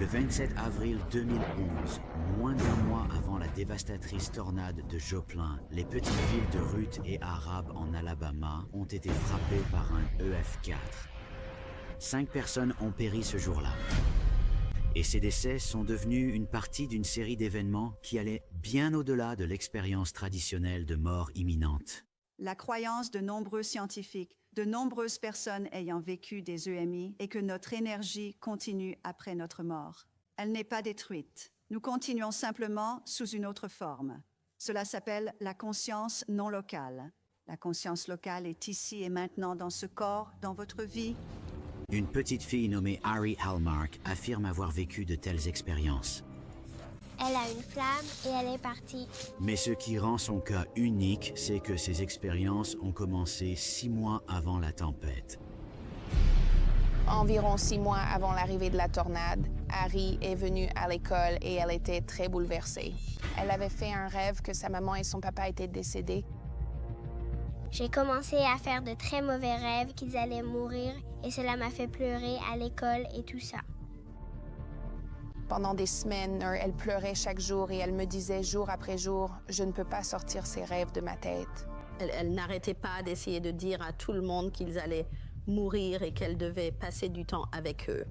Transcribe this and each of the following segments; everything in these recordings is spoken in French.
Le 27 avril 2011, moins d'un mois avant la dévastatrice tornade de Joplin, les petites villes de Ruth et Arab en Alabama ont été frappées par un EF4. 5 personnes ont péri ce jour-là. Et ces décès sont devenus une partie d'une série d'événements qui allaient bien au-delà de l'expérience traditionnelle de mort imminente. La croyance de nombreux scientifiques, de nombreuses personnes ayant vécu des EMI est que notre énergie continue après notre mort. Elle n'est pas détruite. Nous continuons simplement sous une autre forme. Cela s'appelle la conscience non locale. La conscience locale est ici et maintenant dans ce corps, dans votre vie. Une petite fille nommée Ari Hallmark affirme avoir vécu de telles expériences. Elle a une flamme et elle est partie. Mais ce qui rend son cas unique, c'est que ces expériences ont commencé 6 mois avant la tempête. Environ 6 mois avant l'arrivée de la tornade, Ari est venue à l'école et elle était très bouleversée. Elle avait fait un rêve que sa maman et son papa étaient décédés. J'ai commencé à faire de très mauvais rêves qu'ils allaient mourir et cela m'a fait pleurer à l'école et tout ça. Pendant des semaines, elle pleurait chaque jour et elle me disait jour après jour, « Je ne peux pas sortir ces rêves de ma tête. » Elle n'arrêtait pas d'essayer de dire à tout le monde qu'ils allaient mourir et qu'elle devait passer du temps avec eux.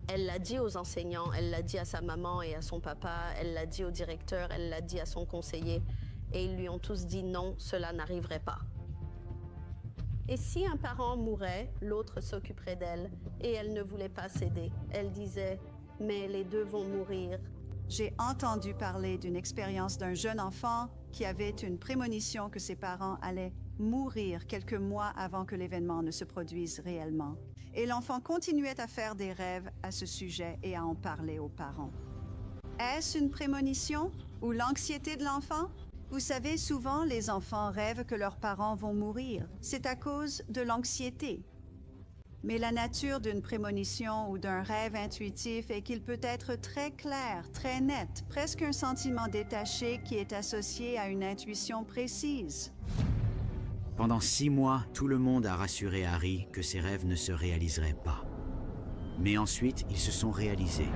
Elle l'a dit aux enseignants, elle l'a dit à sa maman et à son papa, elle l'a dit au directeur, elle l'a dit à son conseiller. Et ils lui ont tous dit non, cela n'arriverait pas. Et si un parent mourait, l'autre s'occuperait d'elle et elle ne voulait pas céder. Elle disait « mais les deux vont mourir ». J'ai entendu parler d'une expérience d'un jeune enfant qui avait une prémonition que ses parents allaient mourir quelques mois avant que l'événement ne se produise réellement. Et l'enfant continuait à faire des rêves à ce sujet et à en parler aux parents. Est-ce une prémonition ou l'anxiété de l'enfant? Vous savez, souvent, les enfants rêvent que leurs parents vont mourir. C'est à cause de l'anxiété. Mais la nature d'une prémonition ou d'un rêve intuitif est qu'il peut être très clair, très net, presque un sentiment détaché qui est associé à une intuition précise. Pendant 6 mois, tout le monde a rassuré Ari que ses rêves ne se réaliseraient pas. Mais ensuite, ils se sont réalisés.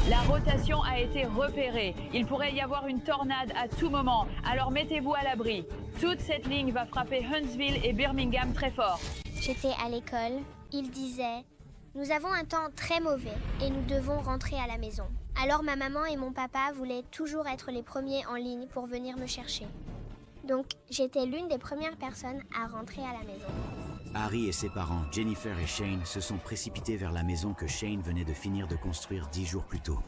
La rotation a été repérée. Il pourrait y avoir une tornade à tout moment, alors mettez-vous à l'abri. Toute cette ligne va frapper Huntsville et Birmingham très fort. J'étais à l'école. Il disait « Nous avons un temps très mauvais et nous devons rentrer à la maison. » Alors ma maman et mon papa voulaient toujours être les premiers en ligne pour venir me chercher. Donc j'étais l'une des premières personnes à rentrer à la maison. Ari et ses parents, Jennifer et Shane, se sont précipités vers la maison que Shane venait de finir de construire 10 jours plus tôt.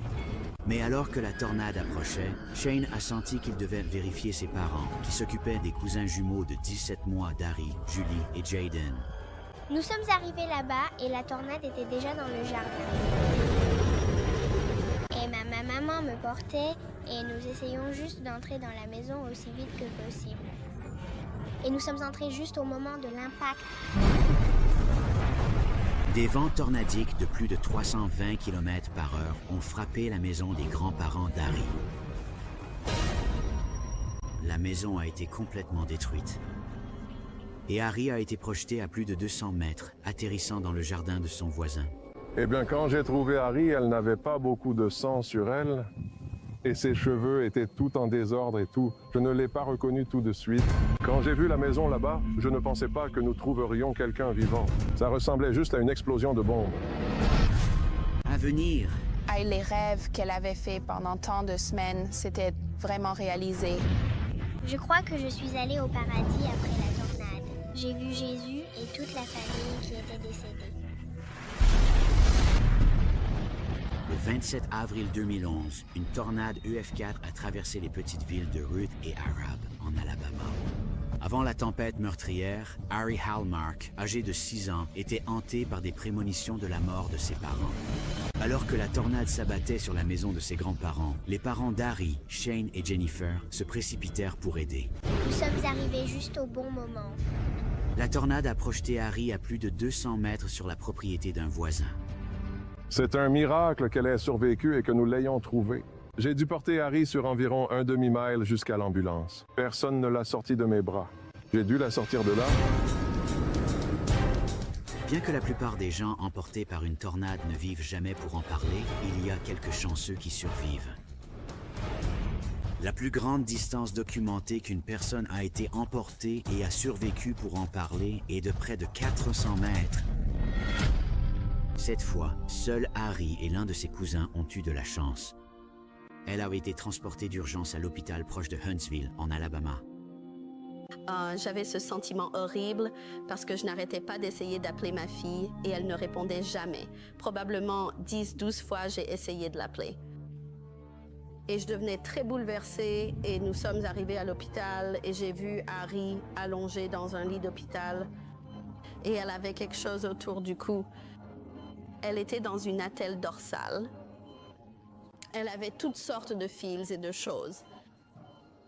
Mais alors que la tornade approchait, Shane a senti qu'il devait vérifier ses parents, qui s'occupaient des cousins jumeaux de 17 mois d'Ari, Julie et Jaden. Nous sommes arrivés là-bas et la tornade était déjà dans le jardin. Et ma maman me portait et nous essayons juste d'entrer dans la maison aussi vite que possible. Et nous sommes entrés juste au moment de l'impact. Des vents tornadiques de plus de 320 km/h ont frappé la maison des grands-parents d'Ari. La maison a été complètement détruite. Et Ari a été projeté à plus de 200 mètres, atterrissant dans le jardin de son voisin. Eh bien, quand j'ai trouvé Ari, elle n'avait pas beaucoup de sang sur elle. Et ses cheveux étaient tout en désordre et tout. Je ne l'ai pas reconnue tout de suite. Quand j'ai vu la maison là-bas, je ne pensais pas que nous trouverions quelqu'un vivant. Ça ressemblait juste à une explosion de bombe. À venir. Et les rêves qu'elle avait faits pendant tant de semaines s'étaient vraiment réalisés. Je crois que je suis allée au paradis après la tornade. J'ai vu Jésus et toute la famille qui était décédée. Le 27 avril 2011, une tornade EF4 a traversé les petites villes de Ruth et Arab, en Alabama. Avant la tempête meurtrière, Ari Hallmark, âgé de 6 ans, était hanté par des prémonitions de la mort de ses parents. Alors que la tornade s'abattait sur la maison de ses grands-parents, les parents d'Ari, Shane et Jennifer, se précipitèrent pour aider. Nous sommes arrivés juste au bon moment. La tornade a projeté Ari à plus de 200 mètres sur la propriété d'un voisin. C'est un miracle qu'elle ait survécu et que nous l'ayons trouvée. J'ai dû porter Ari sur environ un demi-mile jusqu'à l'ambulance. Personne ne l'a sortie de mes bras. J'ai dû la sortir de là. Bien que la plupart des gens emportés par une tornade ne vivent jamais pour en parler, il y a quelques chanceux qui survivent. La plus grande distance documentée qu'une personne a été emportée et a survécu pour en parler est de près de 400 mètres. Cette fois, seul Harry et l'un de ses cousins ont eu de la chance. Elle a été transportée d'urgence à l'hôpital proche de Huntsville, en Alabama. J'avais ce sentiment horrible parce que je n'arrêtais pas d'essayer d'appeler ma fille et elle ne répondait jamais. Probablement 10-12 fois, j'ai essayé de l'appeler. Et je devenais très bouleversée et nous sommes arrivés à l'hôpital et j'ai vu Harry allongé dans un lit d'hôpital et elle avait quelque chose autour du cou. Elle était dans une attelle dorsale. Elle avait toutes sortes de fils et de choses.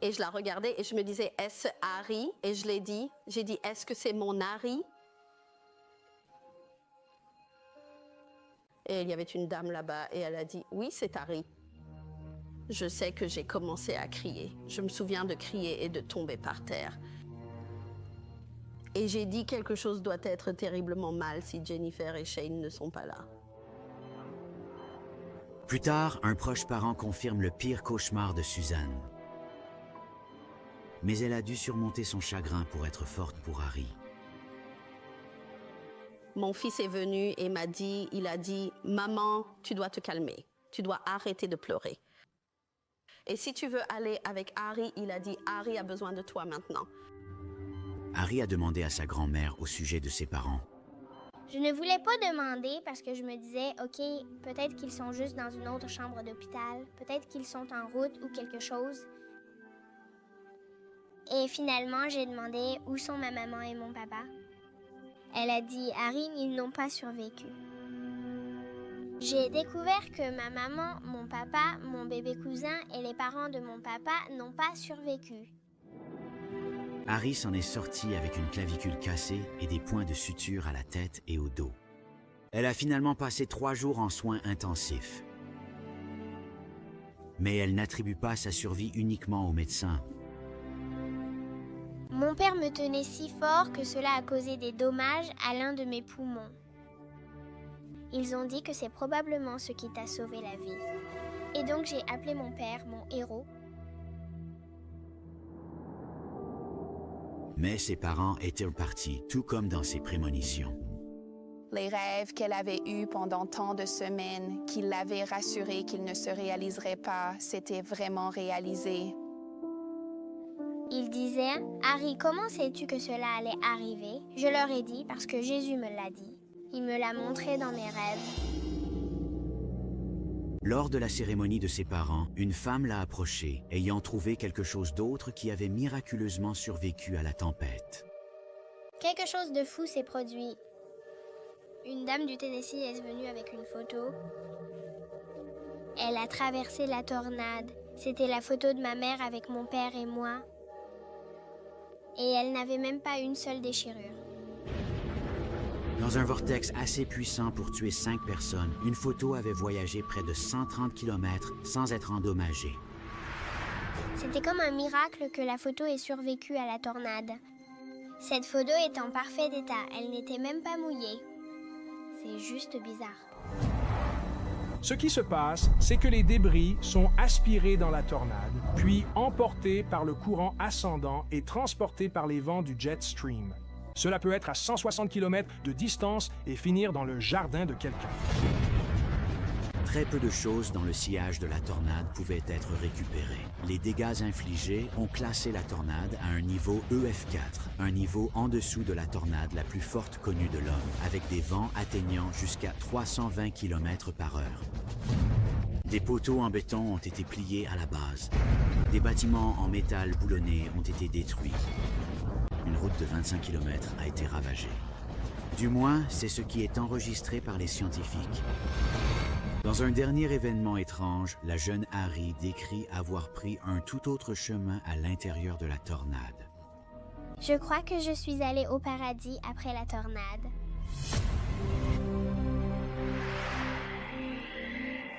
Et je la regardais et je me disais, est-ce Harry? Et je l'ai dit, j'ai dit, est-ce que c'est mon Harry? Et il y avait une dame là-bas et elle a dit, oui, c'est Harry. Je sais que j'ai commencé à crier. Je me souviens de crier et de tomber par terre. Et j'ai dit quelque chose doit être terriblement mal si Jennifer et Shane ne sont pas là. Plus tard, un proche parent confirme le pire cauchemar de Suzanne. Mais elle a dû surmonter son chagrin pour être forte pour Harry. Mon fils est venu et il a dit, maman, tu dois te calmer. Tu dois arrêter de pleurer. Et si tu veux aller avec Harry, il a dit, Harry a besoin de toi maintenant. Harry a demandé à sa grand-mère au sujet de ses parents. Je ne voulais pas demander parce que je me disais, OK, peut-être qu'ils sont juste dans une autre chambre d'hôpital, peut-être qu'ils sont en route ou quelque chose. Et finalement, j'ai demandé où sont ma maman et mon papa. Elle a dit, Harry, ils n'ont pas survécu. J'ai découvert que ma maman, mon papa, mon bébé cousin et les parents de mon papa n'ont pas survécu. Harry s'en est sorti avec une clavicule cassée et des points de suture à la tête et au dos. Elle a finalement passé 3 jours en soins intensifs. Mais elle n'attribue pas sa survie uniquement aux médecins. Mon père me tenait si fort que cela a causé des dommages à l'un de mes poumons. Ils ont dit que c'est probablement ce qui t'a sauvé la vie. Et donc j'ai appelé mon père, mon héros. Mais ses parents étaient partis, tout comme dans ses prémonitions. Les rêves qu'elle avait eus pendant tant de semaines, qui l'avaient rassurée qu'ils ne se réaliseraient pas, s'étaient vraiment réalisés. Ils disaient, Harry, comment sais-tu que cela allait arriver? Je leur ai dit parce que Jésus me l'a dit. Il me l'a montré dans mes rêves. Lors de la cérémonie de ses parents, une femme l'a approché, ayant trouvé quelque chose d'autre qui avait miraculeusement survécu à la tempête. Quelque chose de fou s'est produit. Une dame du Tennessee est venue avec une photo. Elle a traversé la tornade. C'était la photo de ma mère avec mon père et moi. Et elle n'avait même pas une seule déchirure. Dans un vortex assez puissant pour tuer 5 personnes, une photo avait voyagé près de 130 km sans être endommagée. C'était comme un miracle que la photo ait survécu à la tornade. Cette photo est en parfait état, elle n'était même pas mouillée. C'est juste bizarre. Ce qui se passe, c'est que les débris sont aspirés dans la tornade, puis emportés par le courant ascendant et transportés par les vents du jet stream. Cela peut être à 160 km de distance et finir dans le jardin de quelqu'un. Très peu de choses dans le sillage de la tornade pouvaient être récupérées. Les dégâts infligés ont classé la tornade à un niveau EF4, un niveau en dessous de la tornade la plus forte connue de l'homme, avec des vents atteignant jusqu'à 320 km/h. Des poteaux en béton ont été pliés à la base. Des bâtiments en métal boulonné ont été détruits. Une route de 25 km a été ravagée. Du moins, c'est ce qui est enregistré par les scientifiques. Dans un dernier événement étrange, la jeune Harry décrit avoir pris un tout autre chemin à l'intérieur de la tornade. Je crois que je suis allée au paradis après la tornade.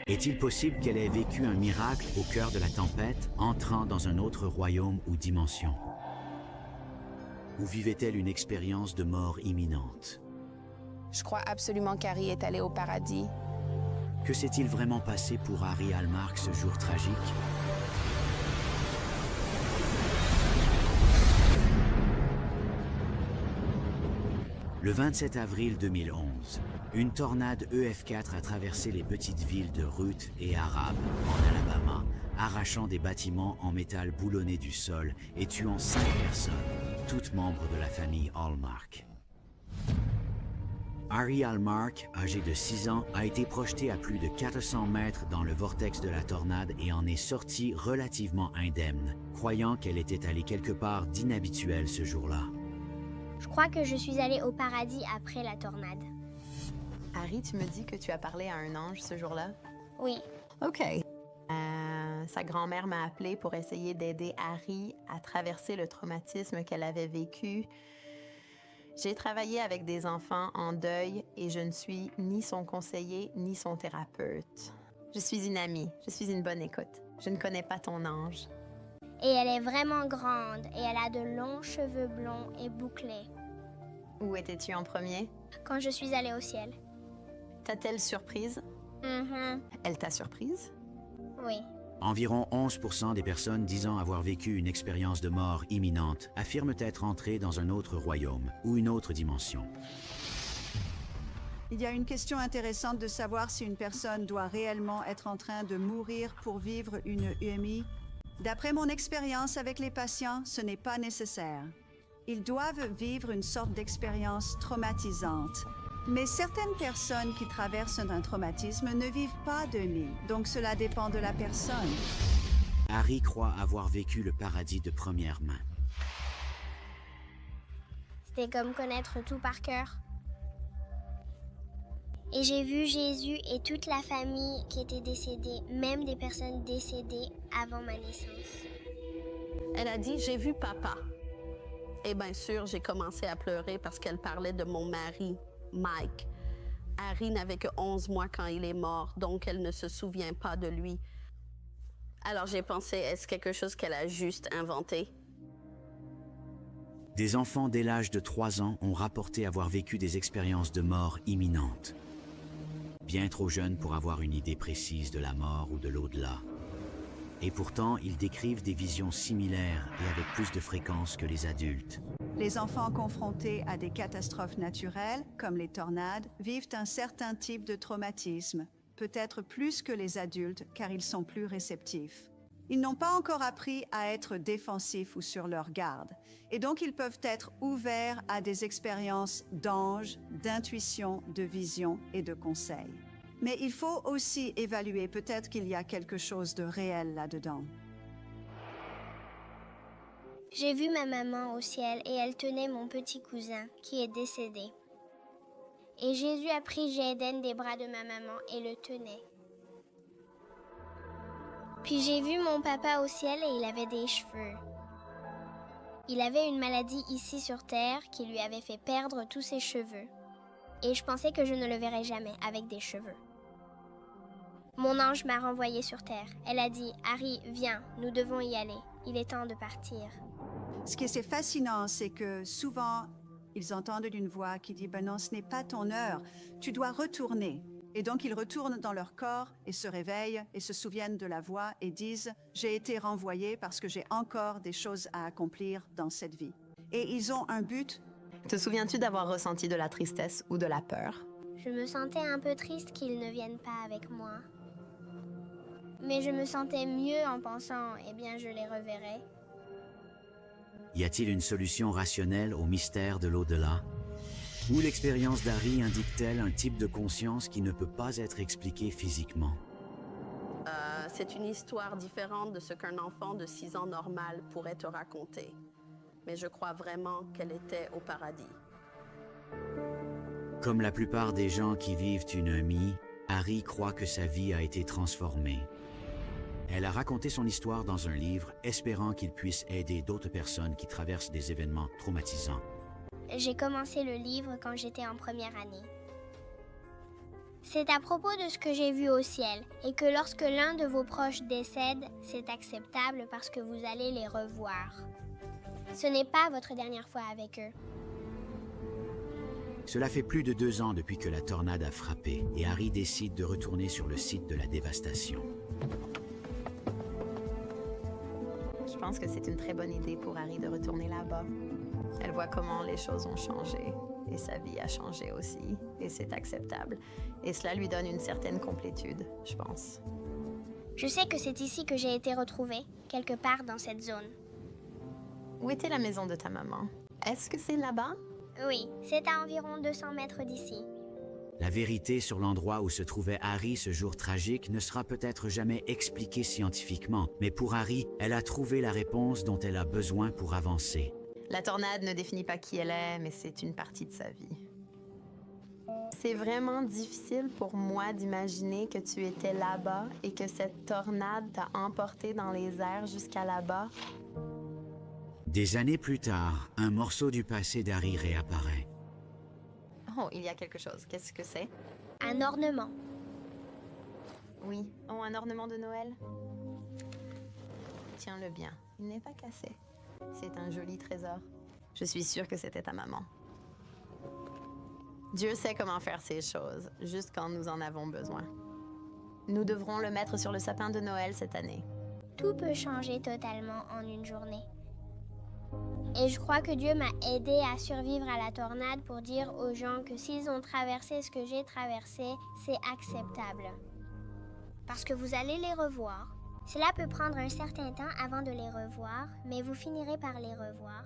Est-il possible qu'elle ait vécu un miracle au cœur de la tempête, entrant dans un autre royaume ou dimension? Ou vivait-elle une expérience de mort imminente? Je crois absolument qu'Harry est allé au paradis. Que s'est-il vraiment passé pour Harry Hallmark ce jour tragique? Le 27 avril 2011, une tornade EF4 a traversé les petites villes de Ruth et Arab, en Alabama, arrachant des bâtiments en métal boulonné du sol et tuant 5 personnes, toutes membres de la famille Hallmark. Harry Hallmark, âgé de 6 ans, a été projeté à plus de 400 mètres dans le vortex de la tornade et en est sorti relativement indemne, croyant qu'elle était allée quelque part d'inhabituel ce jour-là. Je crois que je suis allée au paradis après la tornade. Harry, tu me dis que tu as parlé à un ange ce jour-là? Oui. OK. Sa grand-mère m'a appelée pour essayer d'aider Harry à traverser le traumatisme qu'elle avait vécu. J'ai travaillé avec des enfants en deuil et je ne suis ni son conseiller ni son thérapeute. Je suis une amie, je suis une bonne écoute. Je ne connais pas ton ange. Et elle est vraiment grande et elle a de longs cheveux blonds et bouclés. Où étais-tu en premier? Quand je suis allée au ciel. T'a-t-elle surprise? Elle t'a surprise? Oui. Environ 11% des personnes disant avoir vécu une expérience de mort imminente affirment être entrées dans un autre royaume ou une autre dimension. Il y a une question intéressante de savoir si une personne doit réellement être en train de mourir pour vivre une UMI. D'après mon expérience avec les patients, ce n'est pas nécessaire. Ils doivent vivre une sorte d'expérience traumatisante. Mais certaines personnes qui traversent un traumatisme ne vivent pas d'UMI, donc cela dépend de la personne. Harry croit avoir vécu le paradis de première main. C'était comme connaître tout par cœur. Et j'ai vu Jésus et toute la famille qui était décédée, même des personnes décédées avant ma naissance. Elle a dit « J'ai vu papa ». Et bien sûr, j'ai commencé à pleurer parce qu'elle parlait de mon mari, Mike. Harry n'avait que 11 mois quand il est mort, donc elle ne se souvient pas de lui. Alors j'ai pensé, est-ce quelque chose qu'elle a juste inventé? Des enfants dès l'âge de 3 ans ont rapporté avoir vécu des expériences de mort imminente. Bien trop jeunes pour avoir une idée précise de la mort ou de l'au-delà. Et pourtant, ils décrivent des visions similaires et avec plus de fréquence que les adultes. Les enfants confrontés à des catastrophes naturelles, comme les tornades, vivent un certain type de traumatisme, peut-être plus que les adultes car ils sont plus réceptifs. Ils n'ont pas encore appris à être défensifs ou sur leur garde, et donc ils peuvent être ouverts à des expériences d'anges, d'intuition, de vision et de conseils. Mais il faut aussi évaluer, peut-être qu'il y a quelque chose de réel là-dedans. J'ai vu ma maman au ciel et elle tenait mon petit cousin qui est décédé. Et Jésus a pris Jaden des bras de ma maman et le tenait. Puis j'ai vu mon papa au ciel et il avait des cheveux. Il avait une maladie ici sur Terre qui lui avait fait perdre tous ses cheveux. Et je pensais que je ne le verrais jamais avec des cheveux. Mon ange m'a renvoyée sur Terre. Elle a dit « Harry, viens, nous devons y aller. Il est temps de partir. » Ce qui est fascinant, c'est que souvent, ils entendent une voix qui dit « Ben non, ce n'est pas ton heure, tu dois retourner. » Et donc, ils retournent dans leur corps et se réveillent et se souviennent de la voix et disent « J'ai été renvoyé parce que j'ai encore des choses à accomplir dans cette vie. » Et ils ont un but. Te souviens-tu d'avoir ressenti de la tristesse ou de la peur? Je me sentais un peu triste qu'ils ne viennent pas avec moi. Mais je me sentais mieux en pensant « Eh bien, je les reverrai. » Y a-t-il une solution rationnelle au mystère de l'au-delà? Ou l'expérience d'Harry indique-t-elle un type de conscience qui ne peut pas être expliqué physiquement? C'est une histoire différente de ce qu'un enfant de 6 ans normal pourrait te raconter. Mais je crois vraiment qu'elle était au paradis. Comme la plupart des gens qui vivent une UMI, Harry croit que sa vie a été transformée. Elle a raconté son histoire dans un livre, espérant qu'il puisse aider d'autres personnes qui traversent des événements traumatisants. J'ai commencé le livre quand j'étais en première année. C'est à propos de ce que j'ai vu au ciel, et que lorsque l'un de vos proches décède, c'est acceptable parce que vous allez les revoir. Ce n'est pas votre dernière fois avec eux. Cela fait plus de 2 ans depuis que la tornade a frappé et Harry décide de retourner sur le site de la dévastation. Je pense que c'est une très bonne idée pour Harry de retourner là-bas. Elle voit comment les choses ont changé et sa vie a changé aussi et c'est acceptable. Et cela lui donne une certaine complétude, je pense. Je sais que c'est ici que j'ai été retrouvée, quelque part dans cette zone. Où était la maison de ta maman? Est-ce que c'est là-bas? Oui, c'est à environ 200 mètres d'ici. La vérité sur l'endroit où se trouvait Harry ce jour tragique ne sera peut-être jamais expliquée scientifiquement, mais pour Harry, elle a trouvé la réponse dont elle a besoin pour avancer. La tornade ne définit pas qui elle est, mais c'est une partie de sa vie. C'est vraiment difficile pour moi d'imaginer que tu étais là-bas et que cette tornade t'a emporté dans les airs jusqu'à là-bas. Des années plus tard, un morceau du passé d'Harry réapparaît. Oh, il y a quelque chose. Qu'est-ce que c'est? Un ornement. Oui. Oh, un ornement de Noël? Tiens-le bien. Il n'est pas cassé. C'est un joli trésor. Je suis sûre que c'était ta maman. Dieu sait comment faire ces choses, juste quand nous en avons besoin. Nous devrons le mettre sur le sapin de Noël cette année. Tout peut changer totalement en une journée. Et je crois que Dieu m'a aidé à survivre à la tornade pour dire aux gens que s'ils ont traversé ce que j'ai traversé, c'est acceptable. Parce que vous allez les revoir. Cela peut prendre un certain temps avant de les revoir, mais vous finirez par les revoir.